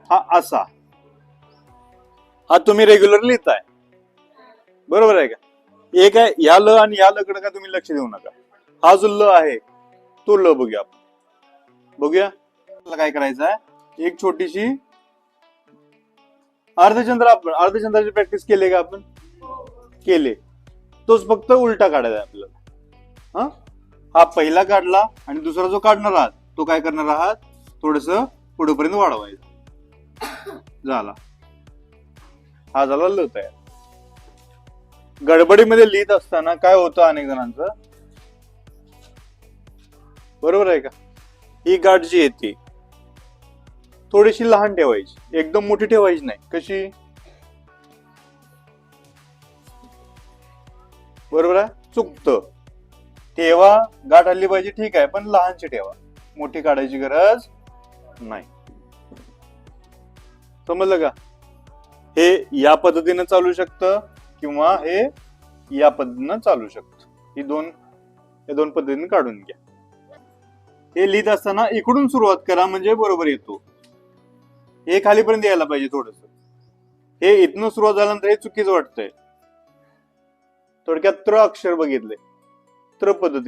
हा असा, हा तुम्ही रेग्युलर लिहिताय, बरोबर आहे का? एक आहे या ल आणि या ल कडे का तुम्ही लक्ष देऊ नका. हा जो ल आहे तो ल बघूया आपण. बघूया काय करायचं आहे. एक छोटीशी अर्धचंद्र, आपण अर्धचंद्राची प्रॅक्टिस केली का आपण? केले. तोच फक्त उलटा काढायचा आपल्याला. हा पहिला काढला आणि दुसरा जो काढणार आहात तो काय करणार आहात, थोडस पुढेपर्यंत वाढवायचं. झाला, हा झाला ल तयार. गडबडीमध्ये लिहित असताना काय होतं अनेक जणांचं, बरोबर आहे का? ही गाठ जी येते थोडीशी लहान ठेवायची, एकदम मोठी ठेवायची नाही. कशी? बरोबर आहे, चुकतं. ठेवा, गाठ हल्ली पाहिजे ठीक आहे, पण लहानशी ठेवा, मोठी काढायची गरज नाही. समजलं का? हे या पद्धतीने चालू शकतं किंवा हे या पद्धतीनं चालू शकतं. या दोन पद्धतीने काढून घ्या. हे लिहित असताना इकडून सुरुवात करा म्हणजे बरोबर येतो. हे खालीपर्यंत यायला पाहिजे थोडस. हे इथनं सुरुवात झाल्यानंतर हे चुकीचं वाटतंय. थोडक्यात त्र अक्षर बघितले, त्र पद्धती